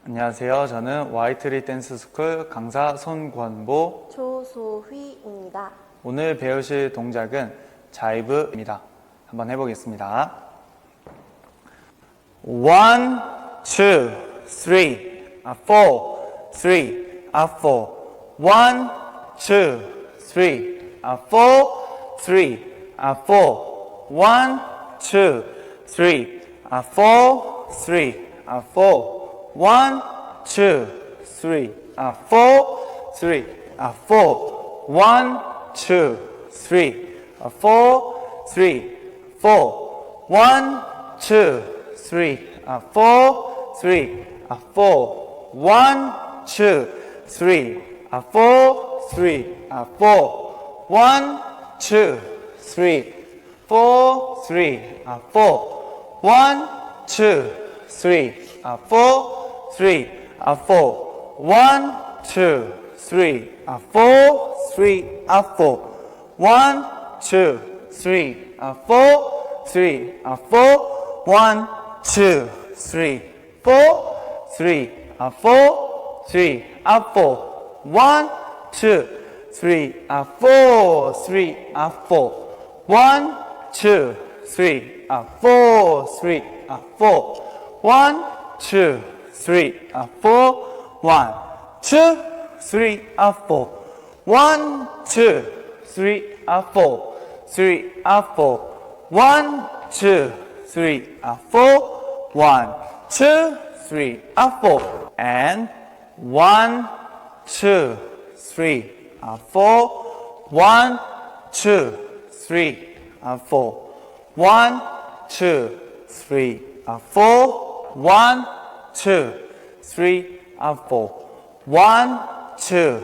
안녕하세요. 저는 와이트리댄스스쿨 강사 손권보 조소휘입니다. 오늘 배우실 동작은 자이브입니다. 한번 해보겠습니다. 1, 2, 3, 4, 3, 4 1, 2, 3, 4, 3, 4 1, 2, 3, 4, 3, 4 1, 2, 3, 4, 3, 4 1, 2, 3, 4, 3, 4 1, 2, 3, 4, 3, 4 1, 2, 3, 4, 3, 4 1, 2, 3, 4, 3, 4 1, 2, 3, 4 3, 4 1, 2, 3, 4 3, 4 1, 2, 3, 4 3, 4 1, 2, 3, 4 3, 4 3, 4 1, 2, 3, 4 3, 4 1, 2, 3, 4 3, 4 1, 2, 3, 4 1, 2, 3, 4 1, 2, 3, 4 3, 4 1, 2, 3, 4 1, 2, 3, 4 and 1, 2, 3, 4 1, 2, 3, 4 1, 2, 3, 4 1, 2, 3, 4 1, 2,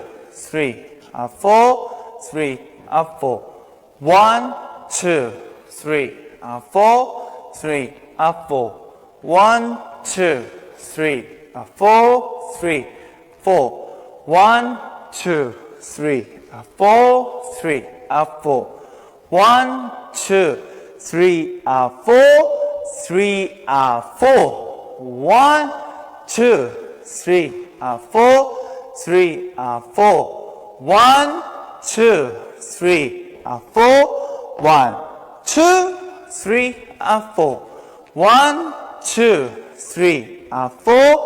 3, 4 3, 4 1, 2, 3, 4 3, 4 1, 2, 3, 4 3, 4 1, 2, 3, 4 3, 4 1, 2, 3, 4 3, 4 1, 2, 3, 4 3, 4 1, 2, 3, 4 1, 2, 3, 4 1, 2, 3, 4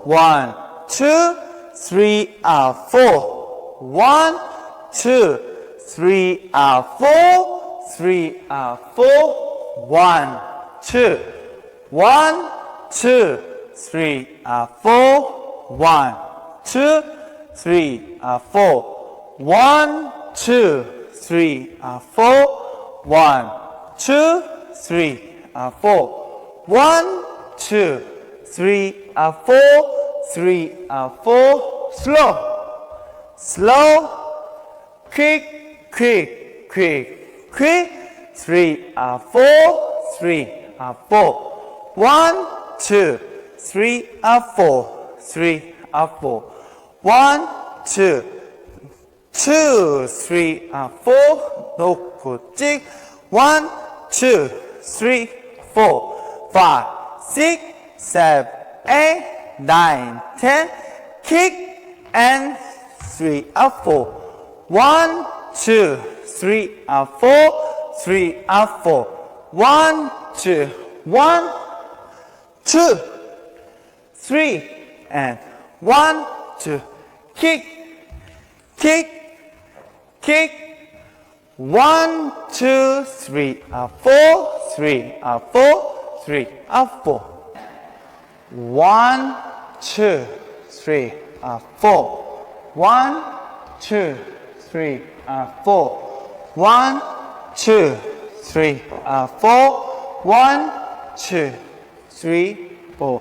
1, 2, 3, 4 1, 2, 3, 4 3, 4 1, 2 1, 2, 3, 4 1, 2, 3, 4 1, 2, 3, 4 1, 2, 3, 4 1, 2, 3, 4 3, 4 slow quick 3, 4 3, 4 1, 2, 3, 4 3, 4 1, 2, 2, 3, 4 놓고 찍 1, 2, 3, 4 5, 6, 7, 8, 9, 10 kick and 3, 4 1, 2, 3, 4 3, 4 1, 2 1, 2 3 and 1, 2 kick 1, 2, 3, 4 3, 4 3, 4 1, 2, 3, 4 1, 2, 3, 4 1, 2, 3, 4 1, 2, 3, 4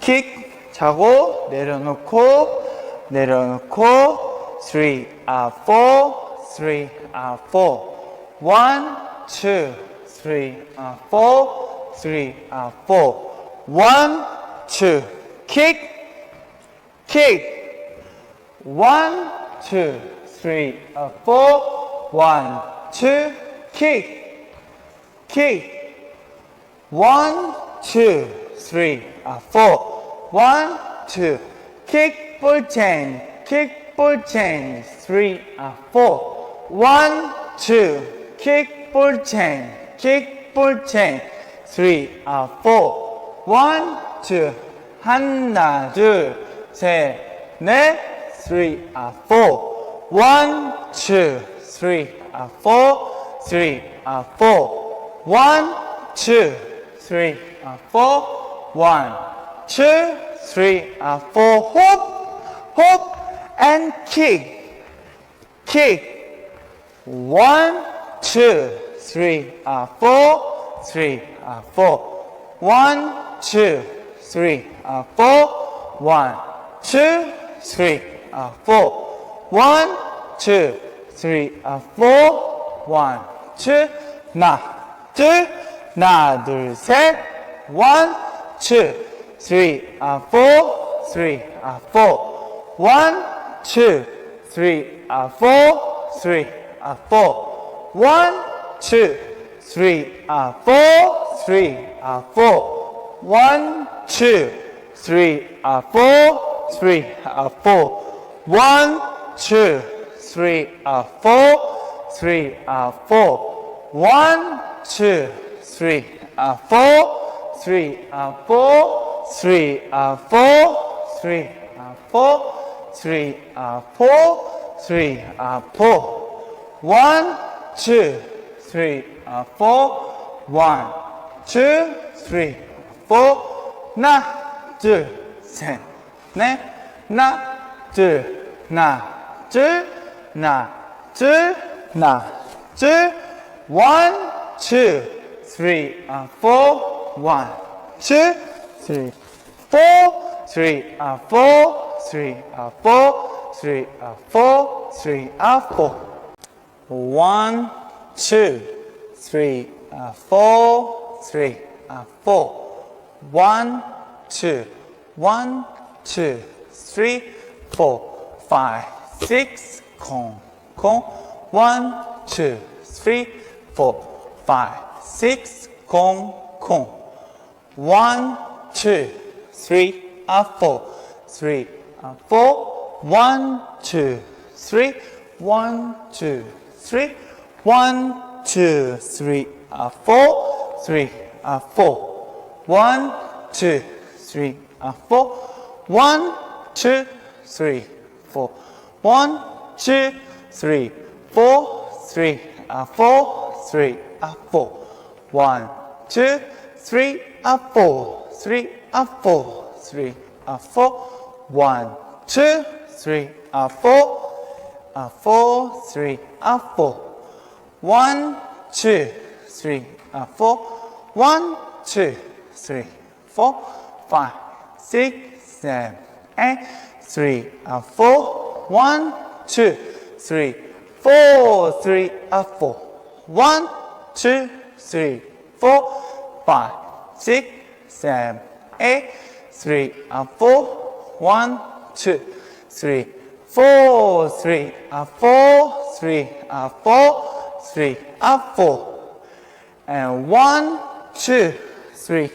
킥 자고 내려놓고 3, 4 3, 4 1, 2, 3, 4 3, 4 1, 2 킥 1, 2, 3, 4 1, 2 킥 1, 2, 3, 4 1, 2, kick, pull, change, kick, pull, change, 3, 4, 1, 2, kick, pull, change, kick, pull, change, 3, 4, 1, 2, 하나, 둘, 셋, 넷, 3, 4, 1, 2, 3, 4, 3, 4, 1, 2, 3, 4, 1, 2, 3, 4, hop, hop, and kick, kick, 1, 2, 3, 4, 3, 4, 1, 2, 3, 4, 1, 2, 3, 4, 1, 2, 3, 4, 1, 2, 하나, 둘, 셋, 1, 2, 3, 4, 3, 4, 1, 2, 3, 4, 3, 4, 1, 2, 3, 4, 3, 4, 1, 2, 3, 4, 3, 4, 1, 2, 3, 4, 3, 4, 1, 2, 3, 4, 3, 4, 3, 4, 3, 4, 3, 4, 3, 4, 1, 2, 3, 4, 1, 2, 3, 4, 하나, 둘, 셋, 넷, 하나, 둘, 하나, 둘, 하나, 둘, 하나, 둘, 1, 2, 3, 4, 1, 2, 3, 4, 3, 4, 3, 4, 3, 4, 3, 4, 1, 2, 3, 4, 3, 4, 1, 2, 1, 2, 3, 4, 5, 6, 콩, 콩, 1, 2, 3, 4, 5, 6, 콩, 콩, 1, 2, 3, 4, 3, 4, 1, 2, 3, 1, 2, 3, 1, 2, 3, 4, 3, 4, 1, 2, 3, 4, 1, 2, 3, 4, 1, 2, 3, 4, 3, 4, 3, 4, 1, 2, 3, 4, 3, 4, 3, 4, 1, 2, 3, 4, 4, 3, 4, 1, 2, 3, 4, 1, 2, 3, 4, 5, 6, 7, 8, 3, 4, 1, 2, 3, 4, 3, 4, 1, 2, 3, 4, 5, 6, 7, 8, 3, 4, 1, 2, 3, 4, 3, 4, 3, 4, 3, 4, and 1, 2, 3,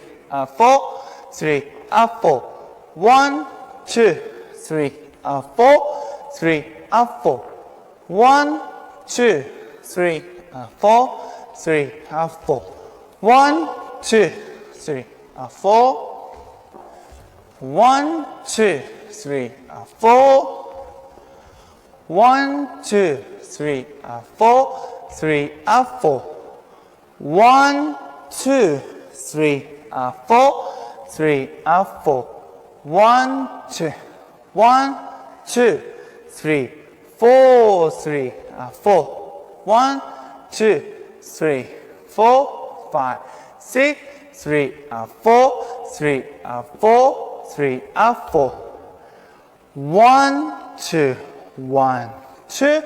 4, 3, 4, 1, 2, 3, 4, 3, 4, 1, 2, 3, 4, 3, 4, 1, 2, 3, 4, 1, 2, 3, 4, 1, 2, 3, 4, 3, 4, 1, 2, 3, 4, 3, 4, 1, 2, 1, 2, 3, 4, 3, 4, 1, 2, 3, 4, 5, 6, 3, 4, 3, 4, 3, 4, 1, 2, 1, 2,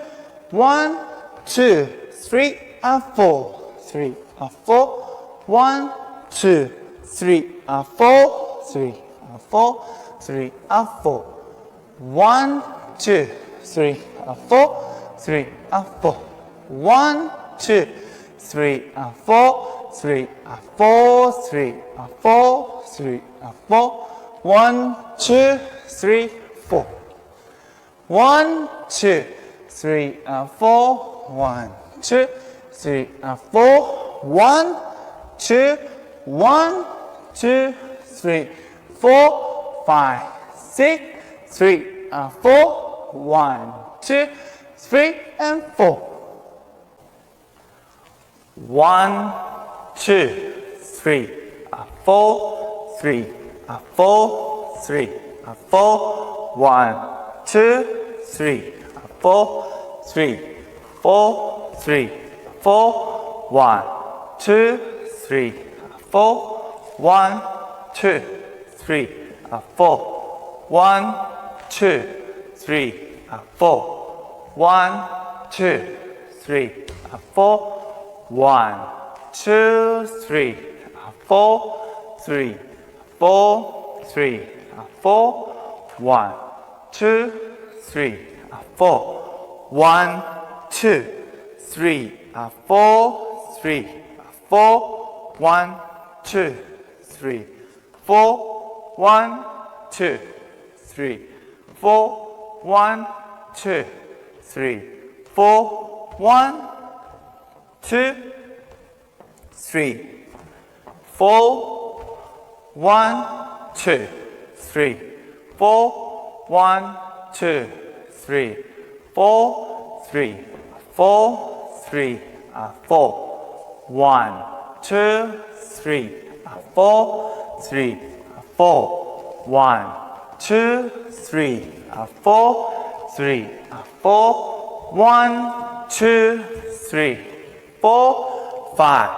1, 2, 3, 4, 3, 4, 1, 2, 3, 4, 3, 4, 3, 4, 1, 2, 3, 4, 3, 4, 1, 2, 3, 4, 3, 4, 3, 4, 3, 4, 1, 2, 3, 4. 1, 2, 3, 4. 1, 2, 3, 4. 1, 2, 1, 2, 3, 4, 5, 6, 3, 4. 1, 2, 3, and 4. 1, 2, 3, 4, 3, 4, 3, 4. 1, 2, 3, 4, 3, 4, 3, 4. 1, 2, 3, 4. 1, 2, 3, 4. 1, 2, 3, 4. 1, 2, 3, 4. 1, 2, 3, 4, 3, 4, 3, 4. 1, 2, 3, 4. 1, 2, 3, 4, 3, 4. 1, 2, 3, 4. 1, 2, 3, 4. 1, 2, 3, 4. 1, 2, 3, 4. 1, 2, 3, 4. 1, 2, 3, 4. 3, 4, 3, 4. 1, 2, 3, 4, 3, 4. 1, 2, 3, 4, 3, 4. 1, 2, 3, 4, 5,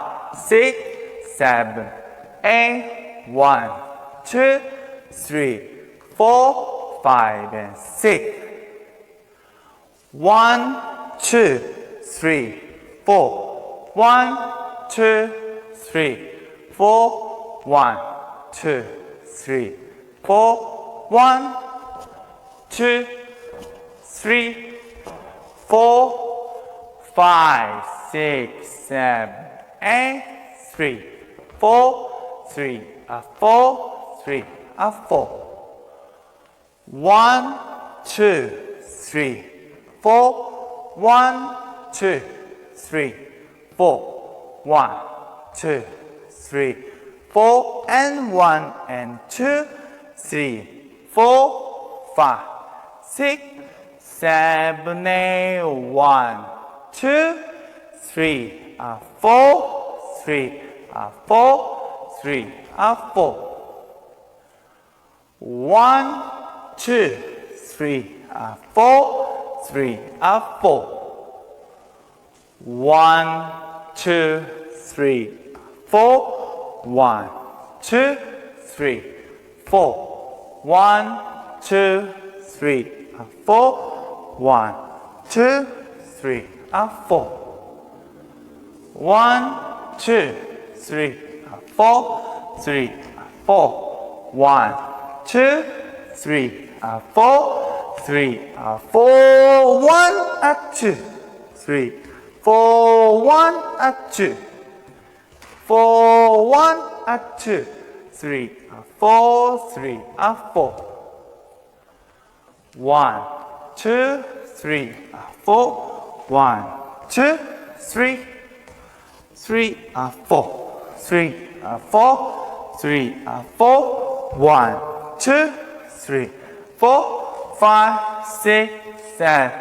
6, 7, 8. 1, 2, 3, 4, 5, and 6. 1, 2, 3, 4. 1, 2, 3, 4. 1, 2, 3, 4. 1, 2, 3, 4, 5, 6, 7, 8. 3, 4, 3, 4, 3, 4. 1, 2, 3, 4. 1, 2, 3, 4. 1, 2, 3, 4. And 1 and 2, 3, 4, 5, 6, 7, 8. 1, 2, 3, 4, 3, 4, 3, 4. 1, 2, 3, 4, 3, 4. 1, 2, 3, 4. 1, 2, 3, 4. 1, 2, 3, 4. 1, 2, 3, 4. 1, 2, 3, 4, 3, 4. 1, 2, 3, 4, 3, 4. 1, 2, 3, 4. 1, 2. 4, 1, 2, 3, 4, 3, 4. 1, 2, 3, 4. 1, 2, 3, 3, 4, 3, 4, 3, 4. 1, 2, 3, 4, 5, 6, 7,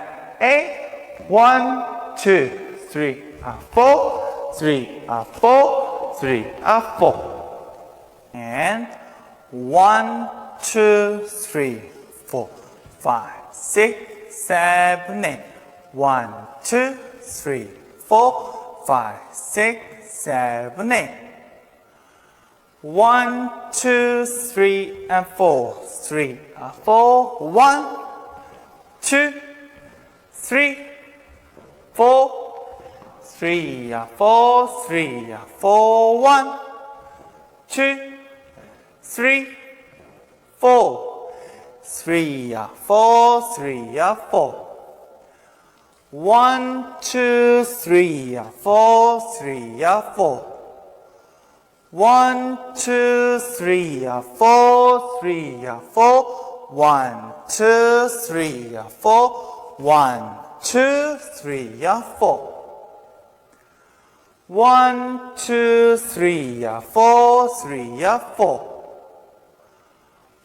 8. 1, 2, 3, 4, 3, 4, 3, 4. And 1, 2, 3, 4, 5, 6, 7, 8. 1, 2, 3, 4, 5, 6, 7, 8. 1, 2, 3, and 4, 3, 4. 1, 2, 3, 4, 3, 4, 3, 4. 1, 2, 3, 4, 3, 4, 3, 4. 1, 2, 3, 4, 3, 4. 1, 2, 3, 4, 3, 4. 1, 2, 3, 4. 1, 2, 3, 4. 1, 2, 3, 4, 3, 4.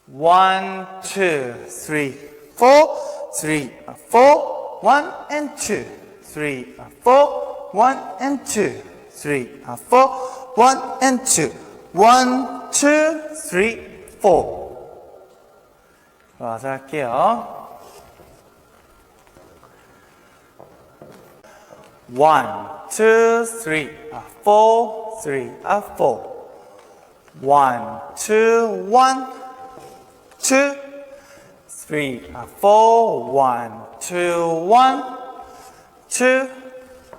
1, 2, 3, 4, 3, 4. 1 and 2, 3, 4. 1 and 2, 3, 4. 1 and 2. 1, 2, 3, 4. 와서 할게요. 1, 2, 3, 4, 3, 4. 1, 2, 1, 2, 3, 4. 1, 2, 1, 2,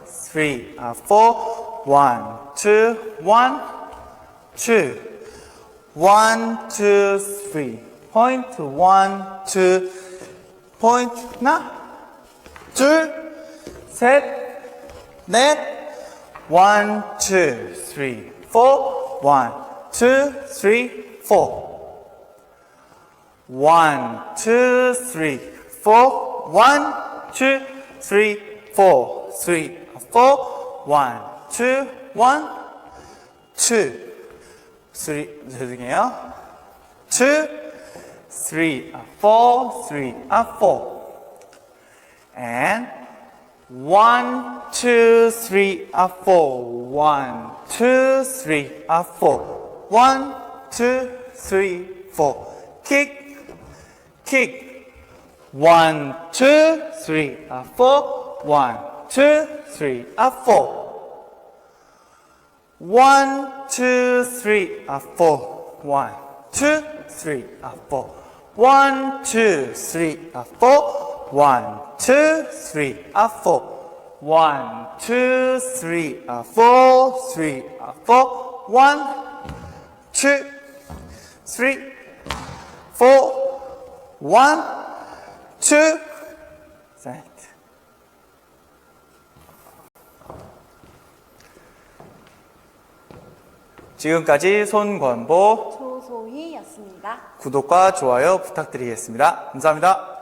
3, 4. 1, 2, 1, 2. 1, 2, 3. Point 1, 2. Point 하나, 둘, 셋, 넷. 1, 2, 3, 4. 1, 2, 3, 4. 1, 2, 3, 4. 1, 2, 3, 4. 3, 4. 1, 2, 1, 2. 3, 죄송해요. 2, 3, 4, 3, 4. And 1, 2, 3, 4. 1, 2, 3, 4. 1, 2, 3, 4. Kick, kick. 1, 2, 3, 4. 1, 2, 3, 4. 1, 2, 3, 4. 1, 2, 3, 4. 1, 2, 3, 4. 1, 2, 3, 4. 1, 2, 3, 4. 3, 4. 1, 2, 3, 4. 1, 2, 셋. 지금까지 손권보, 조소희였습니다. 구독과 좋아요 부탁드리겠습니다. 감사합니다.